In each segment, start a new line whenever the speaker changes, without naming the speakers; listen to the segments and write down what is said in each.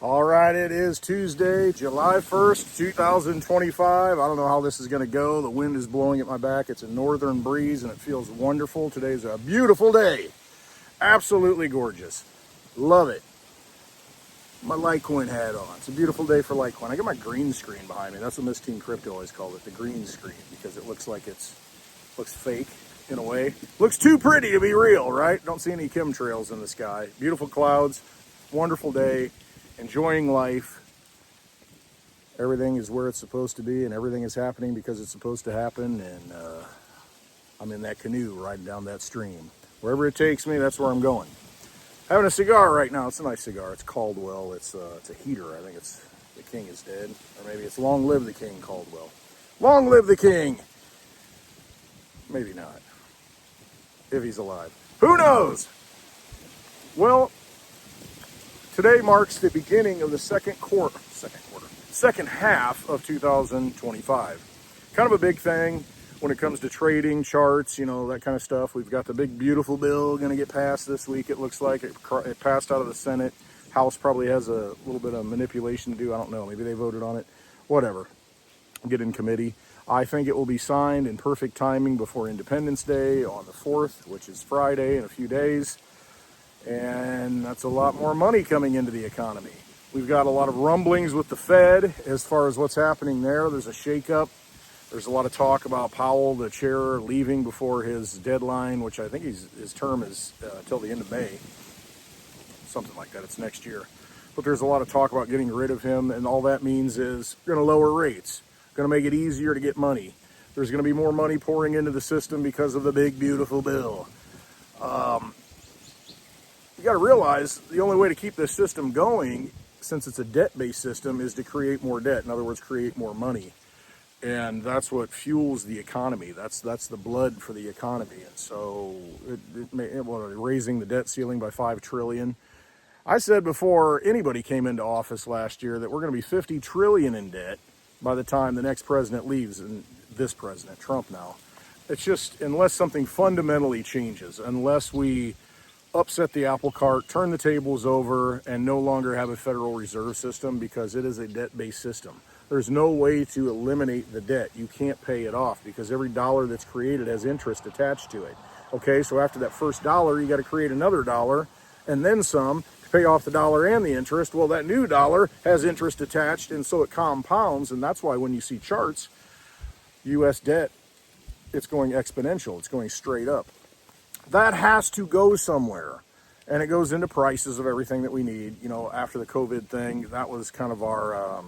All right, it is Tuesday, July 1st, 2025. I don't know how this is going to go. The wind is blowing at my back. It's a northern breeze and it feels wonderful. Today's a beautiful day. Absolutely gorgeous. Love it. My Litecoin hat on. It's a beautiful day for Litecoin. I got my green screen behind me. That's what Miss Team Crypto always called it, the green screen, because it looks like looks fake in a way. Looks too pretty to be real, right? Don't see any chemtrails in the sky. Beautiful clouds. Wonderful day. Enjoying life. Everything is where it's supposed to be and everything is happening because it's supposed to happen, and I'm in that canoe riding down that stream. Wherever it takes me, that's where I'm going. Having a cigar right now. It's a nice cigar. It's Caldwell. It's a heater. I think it's the king is dead, or maybe it's Long Live the King Caldwell. Long live the king. Maybe not, if he's alive. Who knows? Well, today marks the beginning of the second half of 2025. Kind of a big thing when it comes to trading, charts, that kind of stuff. We've got the big, beautiful bill going to get passed this week. It looks like it passed out of the Senate. House probably has a little bit of manipulation to do. I don't know. Maybe they voted on it. Whatever. Get in committee. I think it will be signed in perfect timing before Independence Day on the 4th, which is Friday in a few days. And that's a lot more money coming into the economy. We've got a lot of rumblings with the Fed as far as what's happening there. There's a shakeup. There's a lot of talk about Powell, the chair, leaving before his deadline, which I think his term is till the end of May. Something like that. It's next year. But there's a lot of talk about getting rid of him, and all that means is going to lower rates, going to make it easier to get money. There's going to be more money pouring into the system because of the big, beautiful bill. You got to realize the only way to keep this system going, since it's a debt-based system, is to create more debt. In other words, create more money. And that's what fuels the economy. That's the blood for the economy. And so raising the debt ceiling by $5 trillion. I said before anybody came into office last year that we're going to be $50 trillion in debt by the time the next president leaves, and this president, Trump now. It's just, unless something fundamentally changes, unless we upset the apple cart, turn the tables over, and no longer have a Federal Reserve System, because it is a debt-based system. There's no way to eliminate the debt. You can't pay it off because every dollar that's created has interest attached to it. Okay, so after that first dollar, you got to create another dollar and then some to pay off the dollar and the interest. Well, that new dollar has interest attached, and so it compounds, and that's why when you see charts, U.S. debt, it's going exponential. It's going straight up. That has to go somewhere, and it goes into prices of everything that we need. After the COVID thing, that was kind of our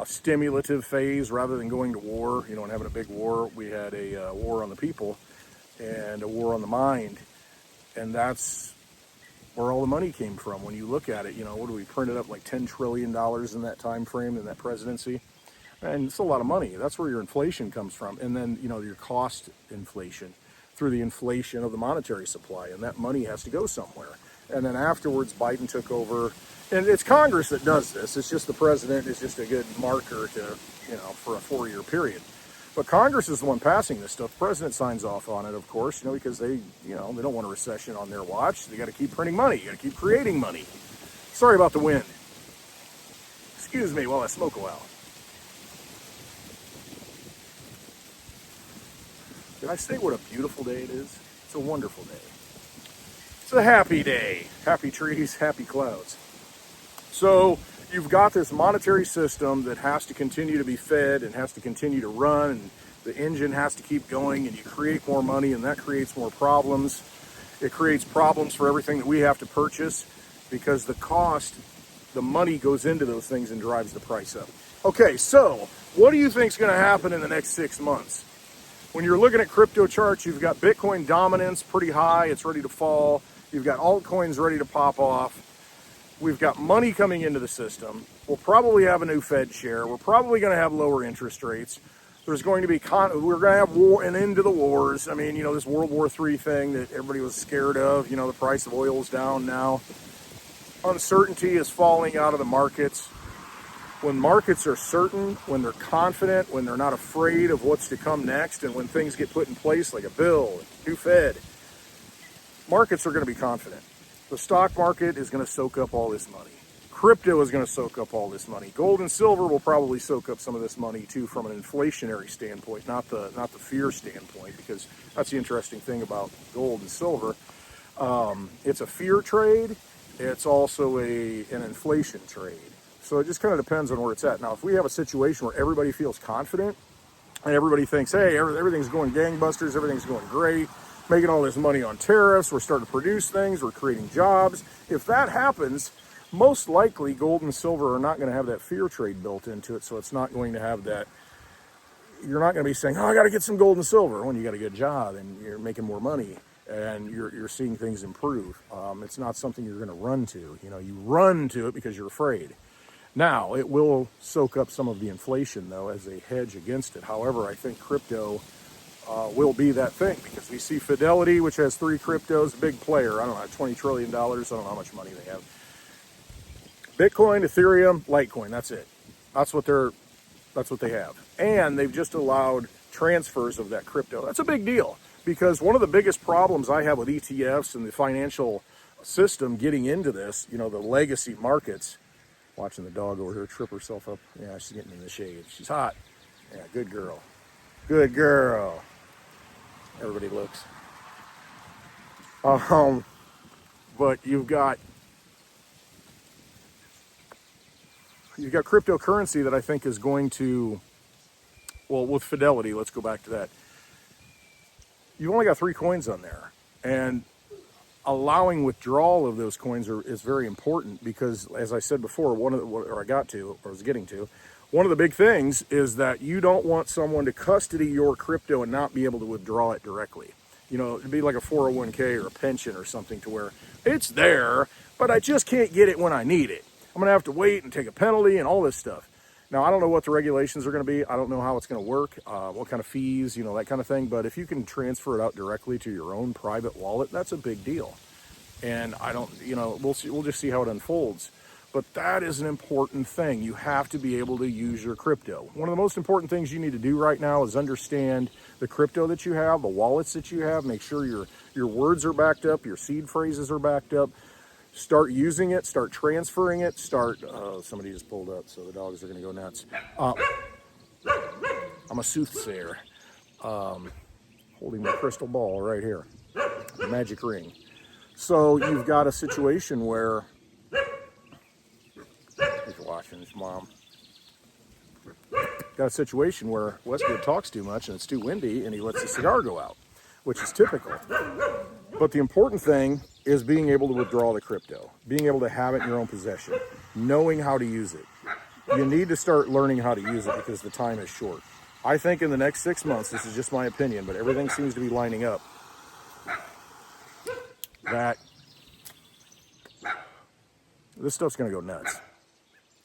stimulative phase rather than going to war, and having a big war. We had a war on the people and a war on the mind, and that's where all the money came from. When you look at it, what do we printed up like $10 trillion in that time frame, in that presidency? And it's a lot of money. That's where your inflation comes from. And then, your cost inflation through the inflation of the monetary supply, and that money has to go somewhere. And then afterwards, Biden took over, and it's Congress that does this. It's just the president is just a good marker to, for a 4-year period. But Congress is the one passing this stuff. The president signs off on it, of course, because they don't want a recession on their watch. They got to keep printing money. You got to keep creating money. Sorry about the wind. Excuse me while I smoke a while. Did I say what a beautiful day it is? It's a wonderful day. It's a happy day. Happy trees, happy clouds. So you've got this monetary system that has to continue to be fed and has to continue to run, and the engine has to keep going, and you create more money, and that creates more problems. It creates problems for everything that we have to purchase because the money goes into those things and drives the price up. Okay, so what do you think is going to happen in the next 6 months? When you're looking at crypto charts, you've got Bitcoin dominance pretty high. It's ready to fall. You've got altcoins ready to pop off. We've got money coming into the system. We'll probably have a new Fed chair. We're probably going to have lower interest rates. There's going to be we're going to have war and end to the wars. I mean, this World War III thing that everybody was scared of. The price of oil is down now. Uncertainty is falling out of the markets. When markets are certain, when they're confident, when they're not afraid of what's to come next, and when things get put in place like a bill, new Fed, markets are going to be confident. The stock market is going to soak up all this money. Crypto is going to soak up all this money. Gold and silver will probably soak up some of this money too, from an inflationary standpoint, not the fear standpoint, because that's the interesting thing about gold and silver. It's a fear trade. It's also an inflation trade. So it just kind of depends on where it's at. Now, if we have a situation where everybody feels confident and everybody thinks, hey, everything's going gangbusters, everything's going great, making all this money on tariffs, we're starting to produce things, we're creating jobs. If that happens, most likely gold and silver are not going to have that fear trade built into it. So it's not going to have that. You're not going to be saying, oh, I got to get some gold and silver when you got a good job and you're making more money and you're seeing things improve. It's not something you're going to run to. You know, you run to it because you're afraid. Now, it will soak up some of the inflation, though, as a hedge against it. However, I think crypto will be that thing, because we see Fidelity, which has 3 cryptos, a big player. I don't know, $20 trillion. I don't know how much money they have. Bitcoin, Ethereum, Litecoin. That's it. That's what they have. And they've just allowed transfers of that crypto. That's a big deal, because one of the biggest problems I have with ETFs and the financial system getting into this, you know, the legacy markets. Watching the dog over here trip herself up. Yeah, she's getting in the shade. She's hot. Yeah, good girl. Good girl. Everybody looks. But you've got cryptocurrency that I think is going to, well, with Fidelity, let's go back to that. You've only got 3 coins on there, and allowing withdrawal of those coins is very important, because, as I said before, one of the big things is that you don't want someone to custody your crypto and not be able to withdraw it directly. You know, it'd be like a 401k or a pension or something, to where it's there, but I just can't get it when I need it. I'm going to have to wait and take a penalty and all this stuff. Now, I don't know what the regulations are going to be. I don't know how it's going to work, what kind of fees, you know, that kind of thing. But if you can transfer it out directly to your own private wallet, that's a big deal. And I don't, you know, we'll just see how it unfolds. But that is an important thing. You have to be able to use your crypto. One of the most important things you need to do right now is understand the crypto that you have, the wallets that you have. Make sure your words are backed up, your seed phrases are backed up. Start using it, start transferring it, somebody just pulled up, so the dogs are going to go nuts. I'm a soothsayer, holding my crystal ball right here, the magic ring. So you've got a situation where, he's watching his mom, got a situation where Westwood talks too much and it's too windy and he lets the cigar go out, which is typical. But the important thing is being able to withdraw the crypto, being able to have it in your own possession, knowing how to use it. You need to start learning how to use it, because the time is short. I think in the next 6 months, this is just my opinion, but everything seems to be lining up, that this stuff's going to go nuts.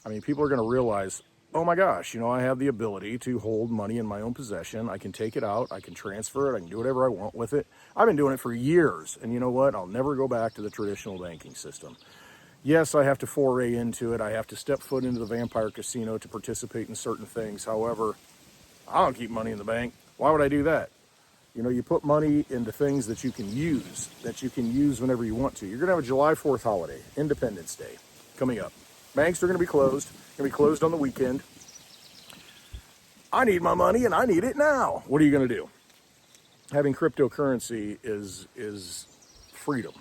I mean, people are going to realize, oh my gosh, you know, I have the ability to hold money in my own possession. I can take it out. I can transfer it. I can do whatever I want with it. I've been doing it for years. And you know what? I'll never go back to the traditional banking system. Yes, I have to foray into it. I have to step foot into the vampire casino to participate in certain things. However, I don't keep money in the bank. Why would I do that? You know, you put money into things that you can use whenever you want to. You're going to have a July 4th holiday, Independence Day, coming up. Banks are going to be closed. Going to be closed on the weekend. I need my money and I need it now. What are you going to do? Having cryptocurrency is freedom.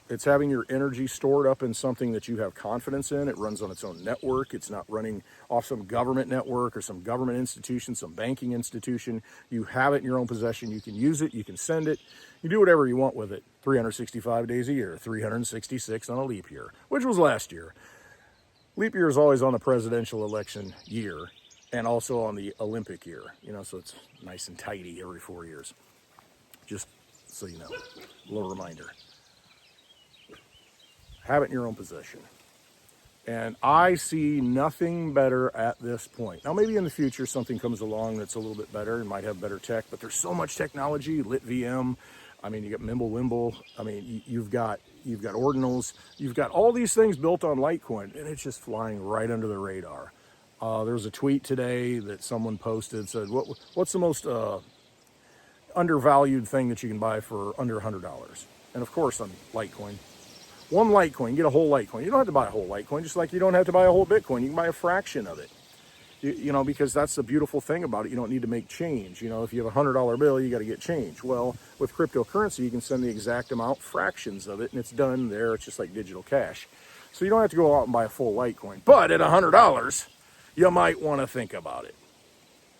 It's having your energy stored up in something that you have confidence in. It runs on its own network. It's not running off some government network or some government institution, some banking institution. You have it in your own possession. You can use it. You can send it. You do whatever you want with it. 365 days a year, 366 on a leap year, which was last year. Leap year is always on the presidential election year and also on the Olympic year, you know, so it's nice and tidy every 4 years. Just so you know, a little reminder. Have it in your own possession. And I see nothing better at this point. Now, maybe in the future something comes along that's a little bit better and might have better tech, but there's so much technology, LitVM. I mean, you got Mimblewimble. I mean, you've got ordinals. You've got all these things built on Litecoin, and it's just flying right under the radar. There was a tweet today that someone posted, said, what's the most undervalued thing that you can buy for under $100? And of course, on Litecoin. One Litecoin, get a whole Litecoin. You don't have to buy a whole Litecoin, just like you don't have to buy a whole Bitcoin. You can buy a fraction of it. You know, because that's the beautiful thing about it. You don't need to make change. You know, if you have a $100 bill, you got to get change. Well, with cryptocurrency, you can send the exact amount, fractions of it, and it's done there. It's just like digital cash. So you don't have to go out and buy a full Litecoin. But at $100, you might want to think about it.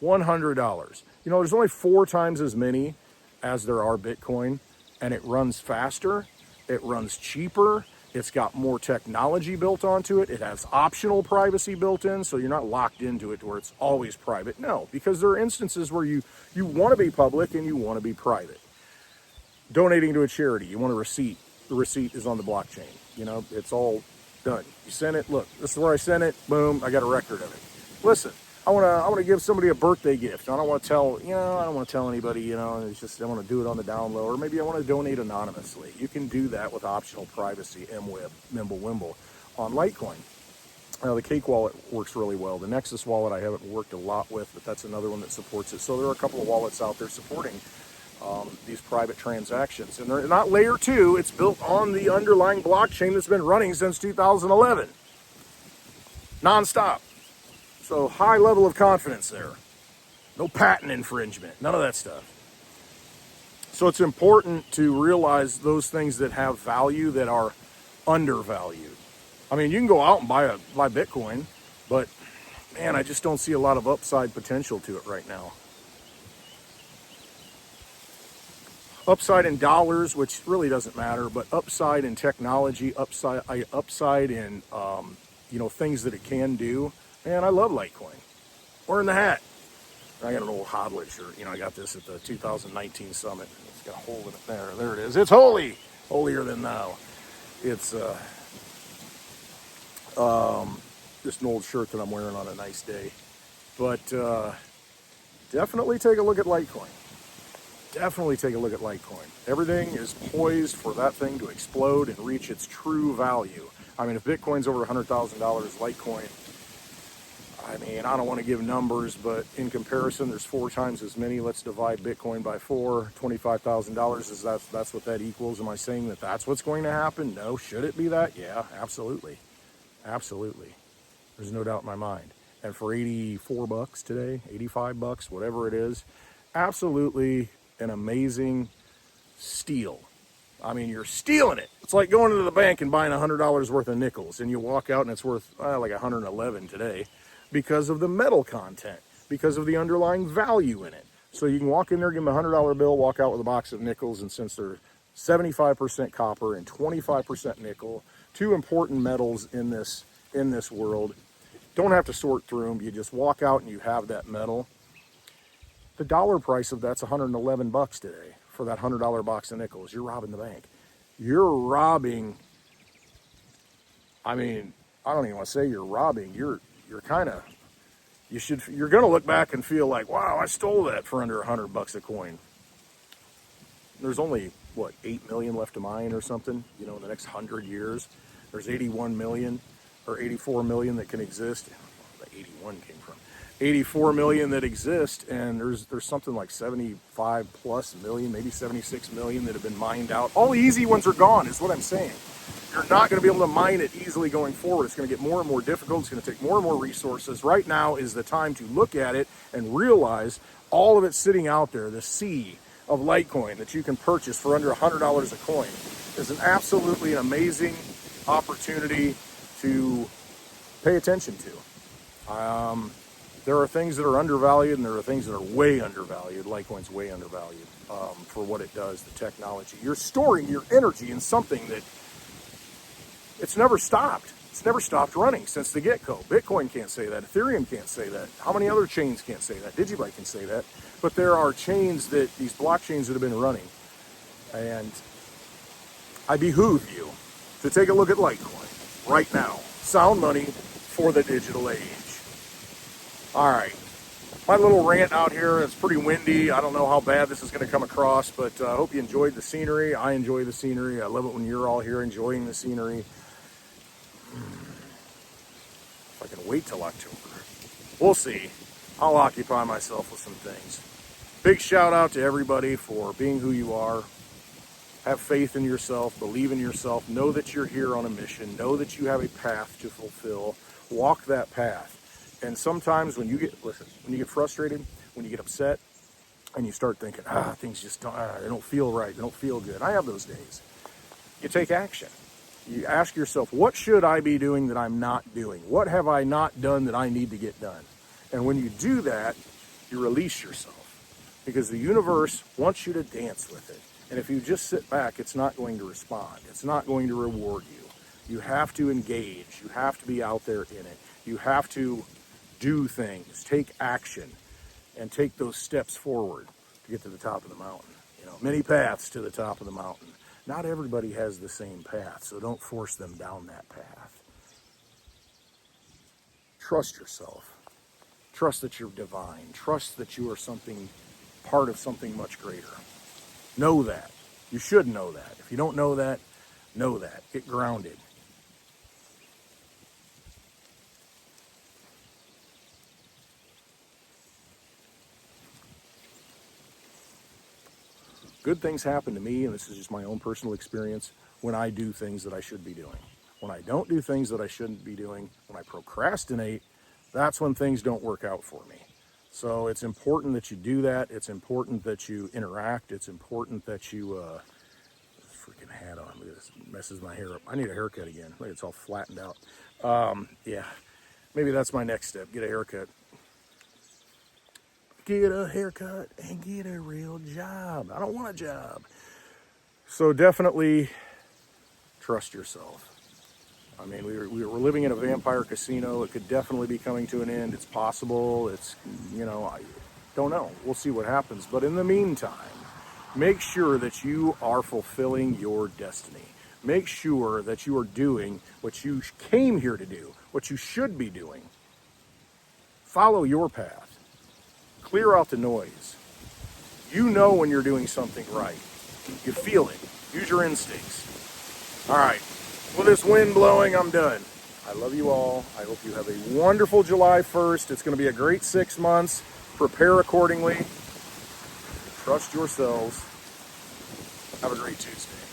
$100. You know, there's only 4 times as many as there are Bitcoin, and it runs faster, it runs cheaper, it's got more technology built onto it, it has optional privacy built in, so you're not locked into it to where it's always private. No, because there are instances where you want to be public and you want to be private. Donating to a charity, you want a receipt. The receipt is on the blockchain. You know, it's all done. You send it, look, this is where I sent it, boom, I got a record of it. Listen, I want to give somebody a birthday gift. I don't want to tell, I don't want to tell anybody, it's just, I want to do it on the down low, or maybe I want to donate anonymously. You can do that with optional privacy, MWIB, Mimble on Litecoin. The Cake wallet works really well. The Nexus wallet I haven't worked a lot with, but that's another one that supports it. So there are a couple of wallets out there supporting these private transactions. And they're not layer 2, it's built on the underlying blockchain that's been running since 2011. Non-stop. So high level of confidence there. No patent infringement, none of that stuff. So it's important to realize those things that have value that are undervalued. I mean, you can go out and buy Bitcoin, but man, I just don't see a lot of upside potential to it right now. Upside in dollars, which really doesn't matter, but upside in technology, upside in things that it can do. Man, I love Litecoin. We're in the hat. I got an old hodler shirt. I got this at the 2019 summit. It's got a hole in it there. There it is. It's holy. Holier than thou. It's just an old shirt that I'm wearing on a nice day. But definitely take a look at Litecoin. Definitely take a look at Litecoin. Everything is poised for that thing to explode and reach its true value. I mean, if Bitcoin's over $100,000, Litecoin, I mean, I don't want to give numbers, but in comparison, there's 4 times as many. Let's divide Bitcoin by 4. $25,000 that's what that equals. Am I saying that that's what's going to happen? No. Should it be that? Yeah, absolutely. Absolutely. There's no doubt in my mind. And for $84 today, $85, whatever it is, absolutely an amazing steal. I mean, you're stealing it. It's like going to the bank and buying $100 worth of nickels, and you walk out and it's worth like 111 today because of the metal content, because of the underlying value in it. So you can walk in there, give them a $100 bill, walk out with a box of nickels, and since they're 75% copper and 25% nickel, 2 important metals in this world, don't have to sort through them. You just walk out and you have that metal. The dollar price of that's $111 today for that $100 box of nickels. You're robbing the bank. You're robbing. I mean, I don't even want to say you're robbing. You're kind of. You're going to look back and feel like, wow, I stole that for under $100 a coin. There's only 8 million left to mine or something. In the next 100 years, there's 81 million or 84 million that can exist. The 81 came from. 84 million that exist, and there's something like 75 plus million, maybe 76 million that have been mined out. All the easy ones are gone, is what I'm saying. You're not going to be able to mine it easily going forward. It's going to get more and more difficult. It's going to take more and more resources. Right now is the time to look at it and realize all of it sitting out there, the sea of Litecoin that you can purchase for under $100 a coin, is an absolutely amazing opportunity to pay attention to. There are things that are undervalued, and there are things that are way undervalued. Litecoin's way undervalued for what it does, the technology. You're storing your energy in something that it's never stopped. It's never stopped running since the get-go. Bitcoin can't say that. Ethereum can't say that. How many other chains can't say that? Digibyte can say that. But there are chains these blockchains that have been running. And I behoove you to take a look at Litecoin right now. Sound money for the digital age. All right, my little rant out here, it's pretty windy. I don't know how bad this is going to come across, but I hope you enjoyed the scenery. I enjoy the scenery. I love it when you're all here enjoying the scenery. If I can wait till October. We'll see. I'll occupy myself with some things. Big shout out to everybody for being who you are. Have faith in yourself, believe in yourself, know that you're here on a mission, know that you have a path to fulfill, walk that path. And sometimes when you get frustrated, when you get upset, and you start thinking, things just they don't feel right, they don't feel good. I have those days. You take action. You ask yourself, what should I be doing that I'm not doing? What have I not done that I need to get done? And when you do that, you release yourself, because the universe wants you to dance with it. And if you just sit back, it's not going to respond. It's not going to reward you. You have to engage. You have to be out there in it. You have to do things, take action, and take those steps forward to get to the top of the mountain. Many paths to the top of the mountain. Not everybody has the same path, so don't force them down that path. Trust yourself. Trust that you're divine. Trust that you are part of something much greater. Know that. You should know that. If you don't know that, know that. Get grounded. Good things happen to me, and this is just my own personal experience, when I do things that I should be doing. When I don't do things that I shouldn't be doing, when I procrastinate, that's when things don't work out for me. So it's important that you do that. It's important that you interact. It's important that you, freaking hat on, look at this, messes my hair up. I need a haircut again. Look, it's all flattened out. Yeah, maybe that's my next step, get a haircut. Get a haircut and get a real job. I don't want a job. So definitely trust yourself. I mean, we were living in a vampire casino. It could definitely be coming to an end. It's possible. I don't know. We'll see what happens. But in the meantime, make sure that you are fulfilling your destiny. Make sure that you are doing what you came here to do, what you should be doing. Follow your path. Clear out the noise. You know when you're doing something right. You feel it. Use your instincts. All right. With this wind blowing, I'm done. I love you all. I hope you have a wonderful July 1st. It's going to be a great 6 months. Prepare accordingly. Trust yourselves. Have a great Tuesday.